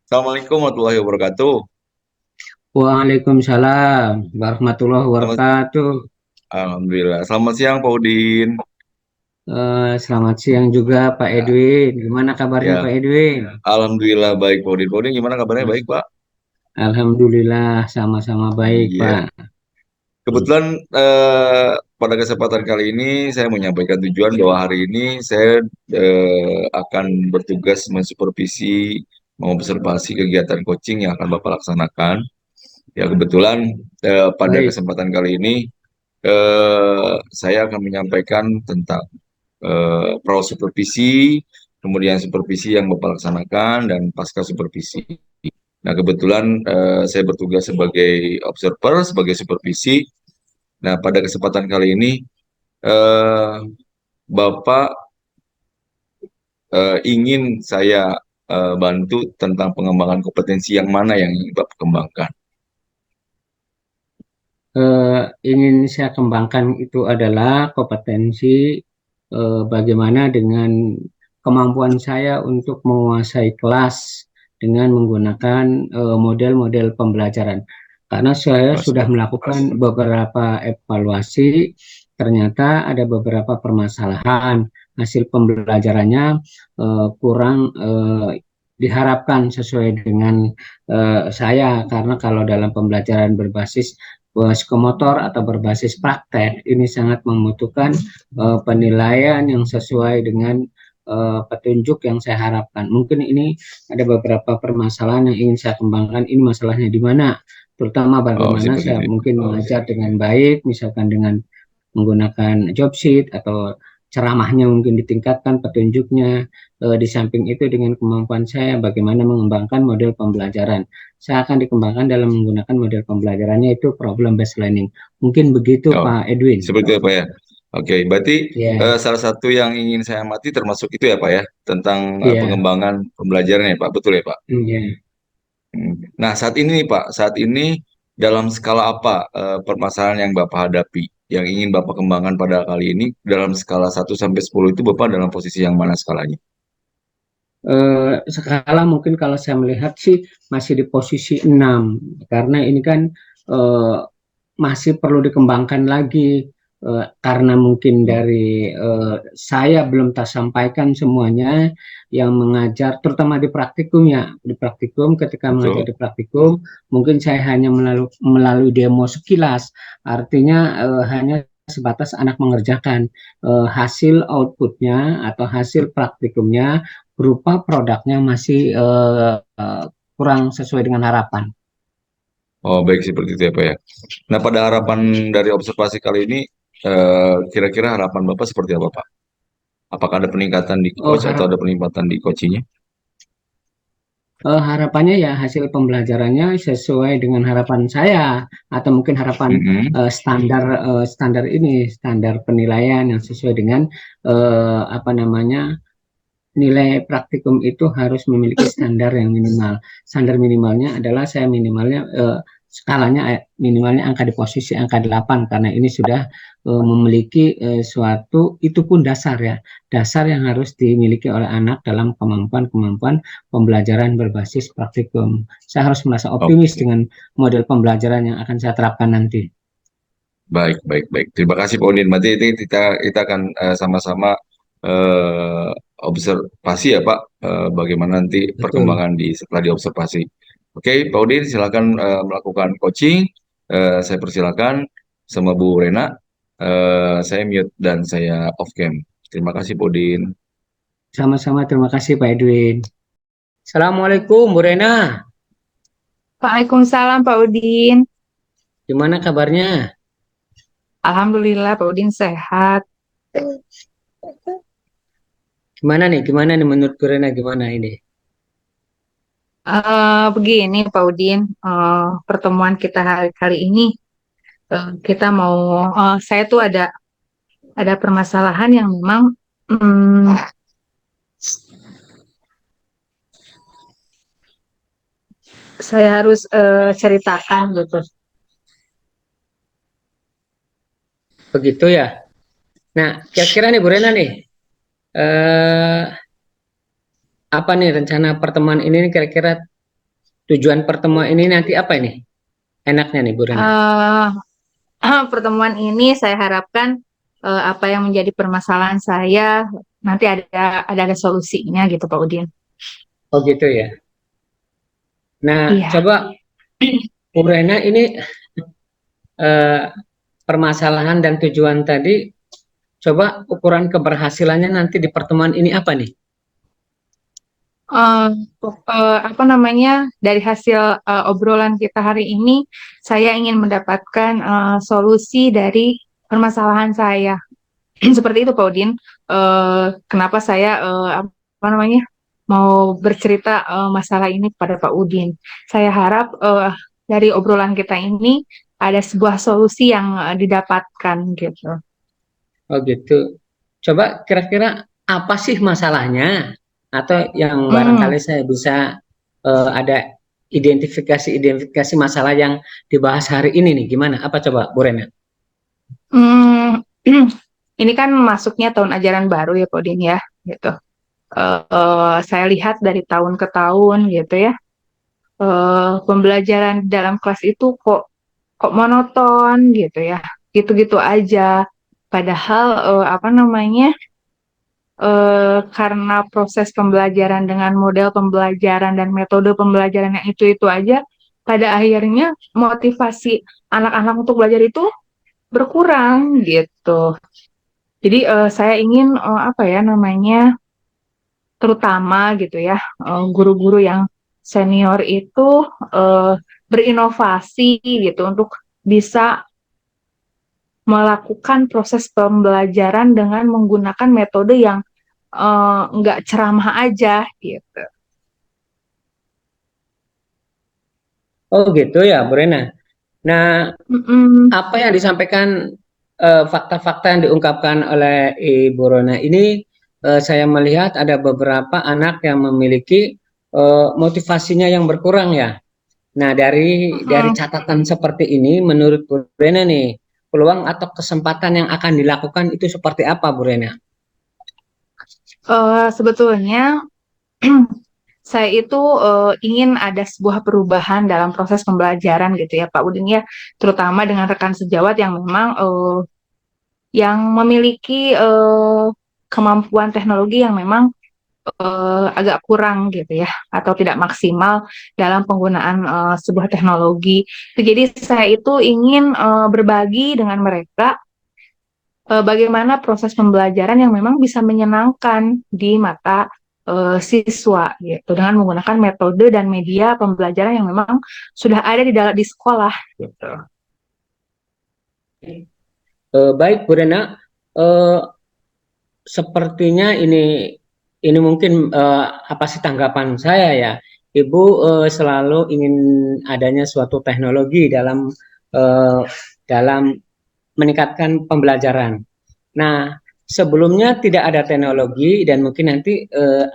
Assalamualaikum warahmatullahi wabarakatuh. Waalaikumsalam warahmatullahi Selamat, wabarakatuh. Alhamdulillah. Selamat siang, Pak Udin. Selamat siang juga Pak Ya, Edwin. Gimana kabarnya ya. Pak Edwin? Alhamdulillah baik, Pak Udin. Pak Udin gimana kabarnya? Mas, Baik, Pak. Alhamdulillah sama-sama baik Iya. Pak. Kebetulan pada kesempatan kali ini saya menyampaikan tujuan bahwa hari ini saya akan bertugas mensupervisi, mengobservasi kegiatan coaching yang akan Bapak laksanakan. Ya, kebetulan pada Baik. kesempatan kali ini saya akan menyampaikan tentang pra supervisi, kemudian supervisi yang Bapak laksanakan, dan pasca supervisi. Nah, kebetulan saya bertugas sebagai observer, sebagai supervisi. Nah, pada kesempatan kali ini, eh, Bapak ingin saya bantu tentang pengembangan kompetensi yang mana yang ingin Bapak kembangkan. Ingin saya kembangkan itu adalah kompetensi bagaimana dengan kemampuan saya untuk menguasai kelas dengan menggunakan model-model pembelajaran. Karena saya Wah, sudah seperti melakukan beberapa evaluasi, ternyata ada beberapa permasalahan hasil pembelajarannya kurang diharapkan sesuai dengan saya, karena kalau dalam pembelajaran berbasis psikomotor atau berbasis praktek ini sangat membutuhkan penilaian yang sesuai dengan petunjuk yang saya harapkan. Mungkin ini ada beberapa permasalahan yang ingin saya kembangkan. Ini masalahnya di mana? Terutama oh, bagaimana seperti saya itu. mungkin mengajar dengan baik, misalkan dengan menggunakan job sheet atau ceramahnya mungkin ditingkatkan petunjuknya. Di samping itu dengan kemampuan saya bagaimana mengembangkan model pembelajaran. Saya akan dikembangkan dalam menggunakan model pembelajarannya itu problem based learning. Mungkin begitu Oh, Pak Edwin. seperti apa ya? Oke, berarti Ya, salah satu yang ingin saya amati termasuk itu ya, Pak ya, tentang ya, pengembangan pembelajaran ya, Pak. Betul ya, Pak? ya. Hmm. Nah, saat ini nih, Pak, saat ini dalam skala apa permasalahan yang Bapak hadapi, yang ingin Bapak kembangkan pada kali ini dalam skala 1 sampai 10 itu Bapak dalam posisi yang mana skalanya? Skala mungkin kalau saya melihat sih masih di posisi 6 karena ini kan eh, masih perlu dikembangkan lagi, karena mungkin dari saya belum tersampaikan semuanya yang mengajar, terutama di praktikum ya. Di praktikum, ketika mengajar Betul. di praktikum mungkin saya hanya melalui demo sekilas, artinya hanya sebatas anak mengerjakan. Hasil outputnya atau hasil praktikumnya berupa produknya masih kurang sesuai dengan harapan. Oh, baik seperti itu ya, Pak ya. Nah, pada harapan dari observasi kali ini, kira-kira harapan Bapak seperti apa, Pak? Apakah ada peningkatan di Oh, coach atau ada peningkatan di coachingnya? harapannya ya hasil pembelajarannya sesuai dengan harapan saya, atau mungkin harapan Mm-mm. standar ini, standar penilaian yang sesuai dengan apa namanya, nilai praktikum itu harus memiliki standar yang minimal. Standar minimalnya adalah saya minimalnya skalanya minimalnya angka di posisi angka 8, karena ini sudah memiliki suatu, itu pun dasar ya. Dasar yang harus dimiliki oleh anak dalam kemampuan-kemampuan pembelajaran berbasis praktikum. Saya harus merasa optimis Oke, dengan model pembelajaran yang akan saya terapkan nanti. baik, baik, baik. Terima kasih, Pak Udin. Berarti itu kita akan sama-sama eh, observasi ya, Pak. Bagaimana nanti Betul. perkembangan setelah diobservasi. Oke, Pak Udin, silakan melakukan coaching. Saya persilakan sama Bu Rena. Saya mute dan saya off cam. Terima kasih, Pak Udin. Sama-sama, terima kasih Pak Edwin. Assalamualaikum Bu Rena. Waalaikumsalam Pak Udin. Gimana kabarnya? Alhamdulillah Pak Udin sehat. Gimana nih menurut Kurena, gimana ini? Begini Pak Udin, pertemuan kita hari kali ini, kita mau, saya tuh ada permasalahan yang memang mm, saya harus ceritakan gitu. Begitu ya. Nah, kira-kira nih Bu Rena nih, eh, apa nih rencana pertemuan ini nih kira-kira tujuan pertemuan ini nanti apa ini? Enaknya nih, Bu Rena. Pertemuan ini saya harapkan apa yang menjadi permasalahan saya nanti ada solusinya gitu Pak Udin. Oh gitu ya. Nah, Iya. coba Bu Rena ini eh, permasalahan dan tujuan tadi, coba ukuran keberhasilannya nanti di pertemuan ini apa nih? eh, Apa namanya, dari hasil obrolan kita hari ini, saya ingin mendapatkan solusi dari permasalahan saya. Seperti itu, Pak Udin. Kenapa saya apa namanya mau bercerita masalah ini kepada Pak Udin? Saya harap dari obrolan kita ini ada sebuah solusi yang didapatkan gitu. Oh gitu. Coba kira-kira apa sih masalahnya? Atau yang Hmm. barangkali saya bisa ada identifikasi masalah yang dibahas hari ini nih. Gimana? Apa coba, Bu Rena? Hmm, ini kan masuknya tahun ajaran baru ya, Pak Udin ya, gitu. Saya lihat dari tahun ke tahun gitu ya, pembelajaran dalam kelas itu kok monoton gitu ya, gitu-gitu aja. Padahal apa namanya, karena proses pembelajaran dengan model pembelajaran dan metode pembelajaran yang itu aja, pada akhirnya motivasi anak-anak untuk belajar itu berkurang gitu. Jadi saya ingin apa ya namanya, terutama gitu ya, guru-guru yang senior itu berinovasi gitu untuk bisa melakukan proses pembelajaran dengan menggunakan metode yang nggak ceramah aja gitu. Oh gitu ya, Bu Rena. Nah, Mm-mm. apa yang disampaikan fakta-fakta yang diungkapkan oleh Ibu Rona ini, saya melihat ada beberapa anak yang memiliki motivasinya yang berkurang ya. Nah, dari Mm-mm. catatan seperti ini, menurut Bu Rena nih, peluang atau kesempatan yang akan dilakukan itu seperti apa, Bu Rena? Sebetulnya saya itu ingin ada sebuah perubahan dalam proses pembelajaran gitu ya Pak Udin ya, terutama dengan rekan sejawat yang memang yang memiliki kemampuan teknologi yang memang agak kurang gitu ya, atau tidak maksimal dalam penggunaan sebuah teknologi. Jadi saya itu ingin berbagi dengan mereka bagaimana proses pembelajaran yang memang bisa menyenangkan di mata siswa gitu, dengan menggunakan metode dan media pembelajaran yang memang sudah ada di sekolah gitu. Baik, Bu Rena. Eh, Sepertinya ini mungkin apa sih tanggapan saya ya. Ibu selalu ingin adanya suatu teknologi eh, dalam meningkatkan pembelajaran. Nah, sebelumnya tidak ada teknologi dan mungkin nanti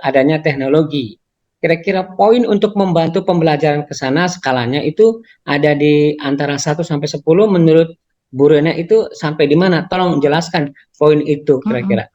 adanya teknologi. Kira-kira poin untuk membantu pembelajaran ke sana skalanya itu ada di antara 1 sampai 10 menurut Bu Rena itu sampai di mana? Tolong jelaskan poin itu Mm-mm. kira-kira.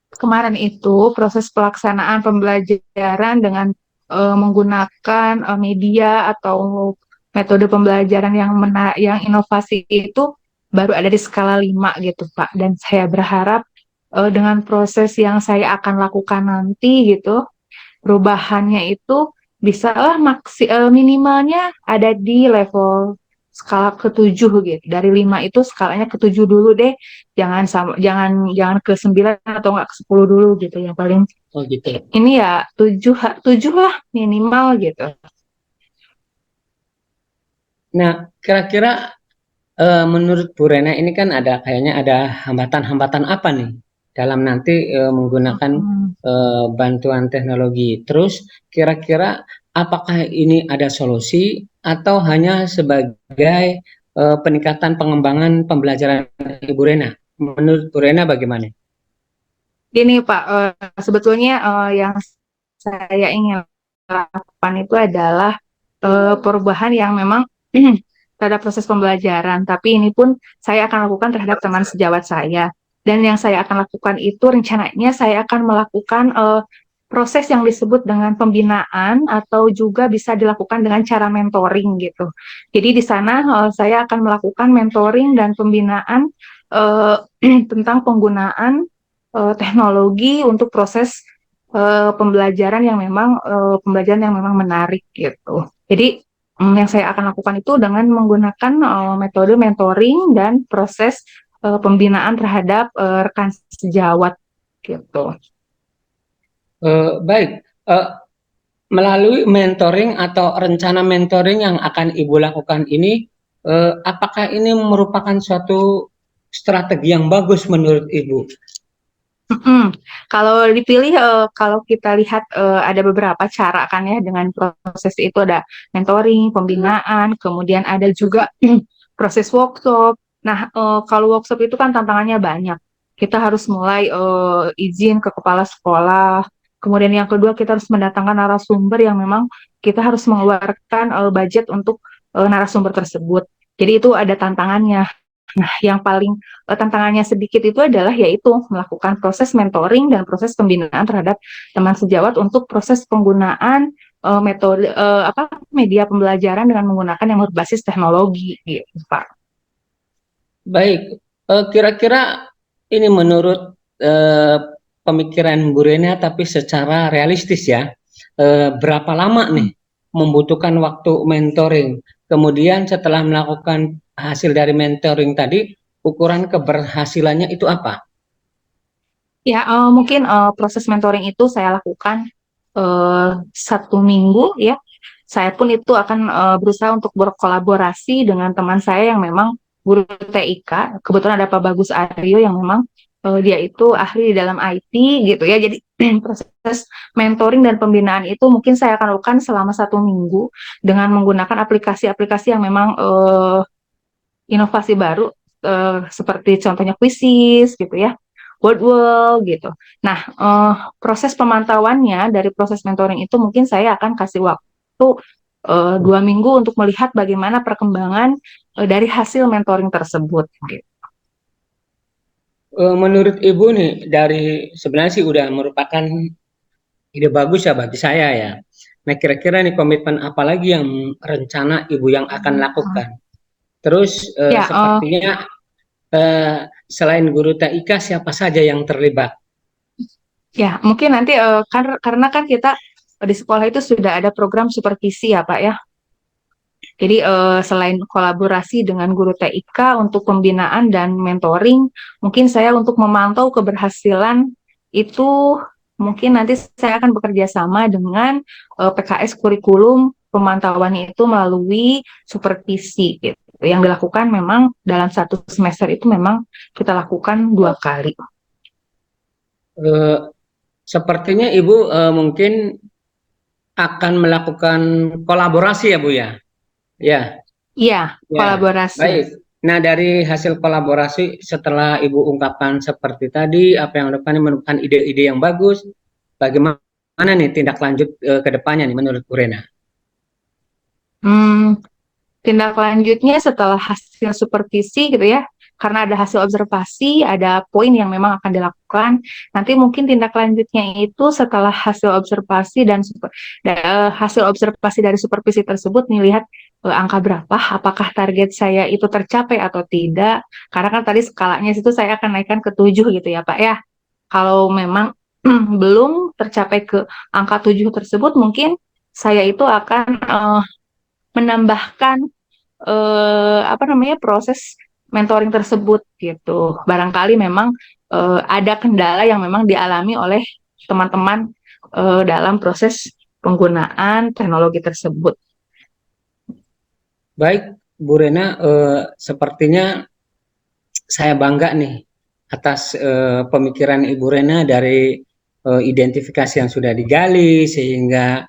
Kemarin itu proses pelaksanaan pembelajaran dengan menggunakan media atau metode pembelajaran yang inovasi itu baru ada di skala 5 gitu Pak. Dan saya berharap dengan proses yang saya akan lakukan nanti gitu, perubahannya itu bisalah minimalnya ada di level skala ke-7 gitu. Dari 5 itu skalanya ke-7 dulu deh. Jangan ke 9 atau enggak ke 10 dulu gitu. Yang paling Oh gitu. ini ya 7 7 lah minimal gitu. Nah, kira-kira menurut Bu Rena ini kan kayaknya ada hambatan-hambatan apa nih dalam nanti menggunakan Hmm. bantuan teknologi. Terus kira-kira apakah ini ada solusi atau hanya sebagai peningkatan pengembangan pembelajaran Ibu Rena? Menurut Bu Rena bagaimana? Ini Pak, sebetulnya yang saya ingin lakukan itu adalah perubahan yang memang terhadap proses pembelajaran. Tapi ini pun saya akan lakukan terhadap teman sejawat saya. Dan yang saya akan lakukan itu rencananya saya akan melakukan proses yang disebut dengan pembinaan atau juga bisa dilakukan dengan cara mentoring gitu. Jadi di sana saya akan melakukan mentoring dan pembinaan eh, tentang penggunaan teknologi untuk proses pembelajaran yang memang menarik gitu. Jadi yang saya akan lakukan itu dengan menggunakan metode mentoring dan proses pembinaan terhadap rekan sejawat gitu. Baik, eh, melalui mentoring atau rencana mentoring yang akan Ibu lakukan ini, apakah ini merupakan suatu strategi yang bagus menurut Ibu? Kalau dipilih, kalau kita lihat ada beberapa cara kan ya dengan proses itu ada mentoring, pembinaan, kemudian ada juga proses workshop. Nah, kalau workshop itu kan tantangannya banyak. Kita harus mulai izin ke kepala sekolah. Kemudian yang kedua kita harus mendatangkan narasumber yang memang kita harus mengeluarkan budget untuk narasumber tersebut. Jadi itu ada tantangannya. Nah, yang paling tantangannya sedikit itu adalah yaitu melakukan proses mentoring dan proses pembinaan terhadap teman sejawat untuk proses penggunaan metode media pembelajaran dengan menggunakan yang berbasis teknologi gitu, Pak. Baik, kira-kira ini menurut pemikiran Bu Rena tapi secara realistis ya, berapa lama nih membutuhkan waktu mentoring? Kemudian setelah melakukan hasil dari mentoring tadi, ukuran keberhasilannya itu apa? Ya, mungkin proses mentoring itu saya lakukan 1 minggu ya. Saya pun itu akan berusaha untuk berkolaborasi dengan teman saya yang memang guru TIK. Kebetulan ada Pak Bagus Aryo yang memang dia itu ahli di dalam IT gitu ya. Jadi proses mentoring dan pembinaan itu mungkin saya akan lakukan selama 1 minggu dengan menggunakan aplikasi-aplikasi yang memang inovasi baru seperti contohnya Quizzes gitu ya. Wordwall gitu. Nah, proses pemantauannya dari proses mentoring itu mungkin saya akan kasih waktu 2 minggu untuk melihat bagaimana perkembangan dari hasil mentoring tersebut. Gitu. Menurut Ibu nih, dari sebenarnya sih udah merupakan ide bagus ya bagi saya ya. Nah, kira-kira nih komitmen apa lagi yang rencana Ibu yang akan lakukan? Terus Ya, sepertinya selain guru TIK siapa saja yang terlibat? ya mungkin nanti karena kan kita di sekolah itu sudah ada program supervisi ya Pak ya. Jadi selain kolaborasi dengan guru TIK untuk pembinaan dan mentoring, mungkin saya untuk memantau keberhasilan itu mungkin nanti saya akan bekerja sama dengan PKS kurikulum pemantauan itu melalui supervisi gitu. Yang dilakukan memang dalam 1 semester itu memang kita lakukan 2 kali. Eh, Sepertinya Ibu mungkin akan melakukan kolaborasi ya Bu ya? Ya, Iya, ya, kolaborasi. baik. Nah, dari hasil kolaborasi setelah Ibu ungkapkan seperti tadi, apa yang depannya menemukan ide-ide yang bagus, bagaimana nih tindak lanjut ke depannya nih menurut Bu Rena? Hmm, tindak lanjutnya setelah hasil supervisi gitu ya, karena ada hasil observasi, ada poin yang memang akan dilakukan. Nanti mungkin tindak lanjutnya itu setelah hasil observasi hasil observasi dari supervisi tersebut melihat angka berapa, apakah target saya itu tercapai atau tidak. Karena kan tadi skalanya itu saya akan naikkan ke 7 gitu ya Pak ya. Kalau memang belum tercapai ke angka 7 tersebut, mungkin saya itu akan menambahkan proses mentoring tersebut gitu. Barangkali memang ada kendala yang memang dialami oleh teman-teman dalam proses penggunaan teknologi tersebut. Baik, Bu Rena, sepertinya saya bangga nih atas pemikiran Ibu Rena dari identifikasi yang sudah digali sehingga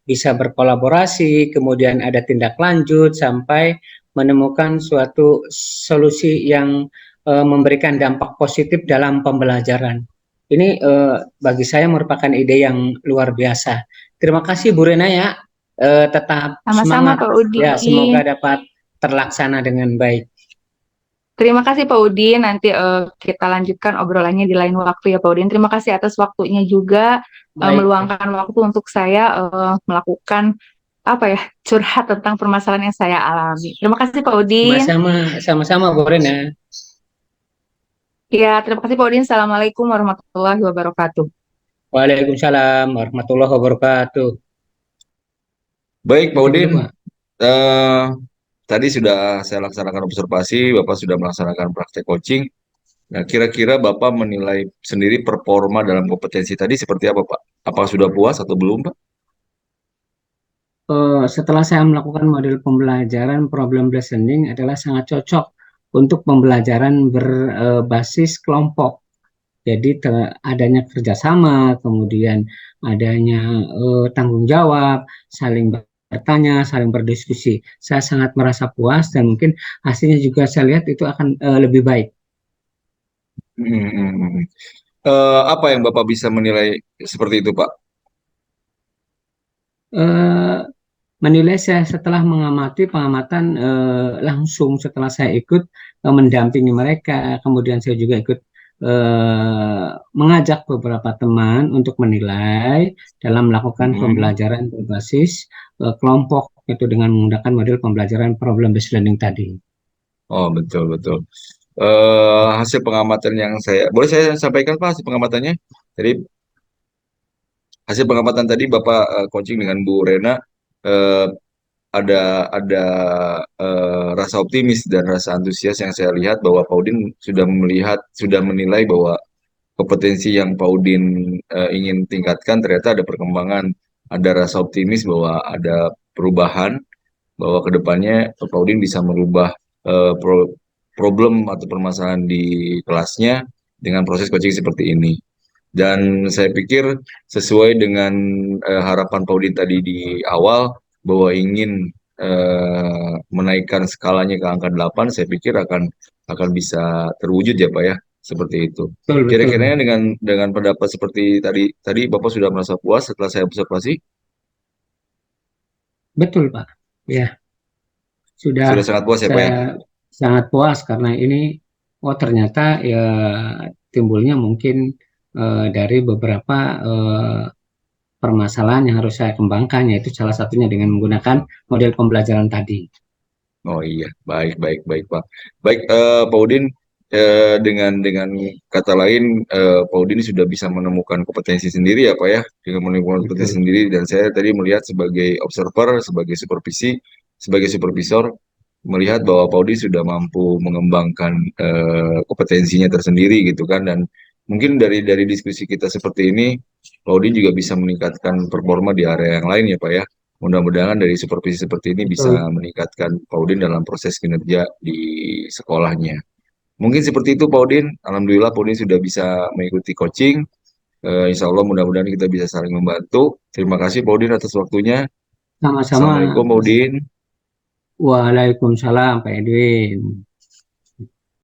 bisa berkolaborasi, kemudian ada tindak lanjut sampai menemukan suatu solusi yang memberikan dampak positif dalam pembelajaran. Ini bagi saya merupakan ide yang luar biasa. Terima kasih Bu Rena ya, tetap Sama-sama semangat Pak ya, Udin. semoga dapat terlaksana dengan baik. Terima kasih Pak Udin. Nanti kita lanjutkan obrolannya di lain waktu ya Pak Udin. Terima kasih atas waktunya juga, Baik, meluangkan waktu untuk saya melakukan apa ya, curhat tentang permasalahan yang saya alami. Terima kasih Pak Udin. sama-sama, sama-sama Bu Rena. Ya, terima kasih Pak Udin. Assalamualaikum warahmatullahi wabarakatuh. Waalaikumsalam warahmatullahi wabarakatuh. Baik, Pak Itu dulu Udin. Pak. eh, Tadi sudah saya laksanakan observasi, Bapak sudah melaksanakan praktek coaching. Nah, kira-kira Bapak menilai sendiri performa dalam kompetensi tadi seperti apa, Pak? Apa sudah puas atau belum, Pak? Setelah saya melakukan model pembelajaran problem based learning adalah sangat cocok untuk pembelajaran berbasis kelompok. Jadi adanya kerjasama, kemudian adanya tanggung jawab, saling bertanya, saling berdiskusi. Saya sangat merasa puas dan mungkin hasilnya juga saya lihat itu akan lebih baik. Hmm, hmm, hmm. Apa yang Bapak bisa menilai seperti itu, Pak? Eh, Menilai saya setelah mengamati pengamatan langsung setelah saya ikut mendampingi mereka, kemudian saya juga ikut mengajak beberapa teman untuk menilai dalam melakukan Hmm. pembelajaran berbasis kelompok itu dengan menggunakan model pembelajaran problem based learning tadi. Oh, betul, betul. Hasil pengamatan yang boleh saya sampaikan, Pak, hasil pengamatannya? Jadi, hasil pengamatan tadi Bapak coaching dengan Bu Rena, eh, ada rasa optimis dan rasa antusias yang saya lihat bahwa Paudin sudah menilai bahwa kompetensi yang Paudin ingin tingkatkan ternyata ada perkembangan, ada rasa optimis bahwa ada perubahan, bahwa kedepannya Paudin bisa merubah problem atau permasalahan di kelasnya dengan proses coaching seperti ini. Dan saya pikir sesuai dengan harapan Paudin tadi di awal bahwa ingin menaikkan skalanya ke angka 8, saya pikir akan bisa terwujud ya Pak ya, seperti itu. Betul, betul, Kira-kira dengan pendapat seperti tadi Bapak sudah merasa puas setelah saya observasi? betul Pak. Ya, sudah Sudah sangat puas ya Pak ya? saya sangat puas karena ini, oh ternyata ya timbulnya mungkin dari beberapa permasalahan yang harus saya kembangkan, yaitu salah satunya dengan menggunakan model pembelajaran tadi. Oh iya, baik, baik, baik, Pak. Baik, Pak Udin, dengan kata lain, Pak Udin sudah bisa menemukan kompetensi sendiri ya, Pak ya, dengan menemukan kompetensi Betul. sendiri. Dan saya tadi melihat sebagai observer, sebagai supervisor, melihat bahwa Pak Udin sudah mampu mengembangkan kompetensinya tersendiri gitu kan. Dan mungkin dari diskusi kita seperti ini, Pak Udin juga bisa meningkatkan performa di area yang lain ya, Pak ya. Mudah-mudahan dari supervisi seperti ini bisa Betul. meningkatkan Paudin dalam proses kinerja di sekolahnya. Mungkin seperti itu Paudin. Alhamdulillah Paudin sudah bisa mengikuti coaching. Insya Allah mudah-mudahan kita bisa saling membantu. Terima kasih Paudin atas waktunya. Sama-sama. Assalamualaikum Paudin. Waalaikumsalam Pak Edwin.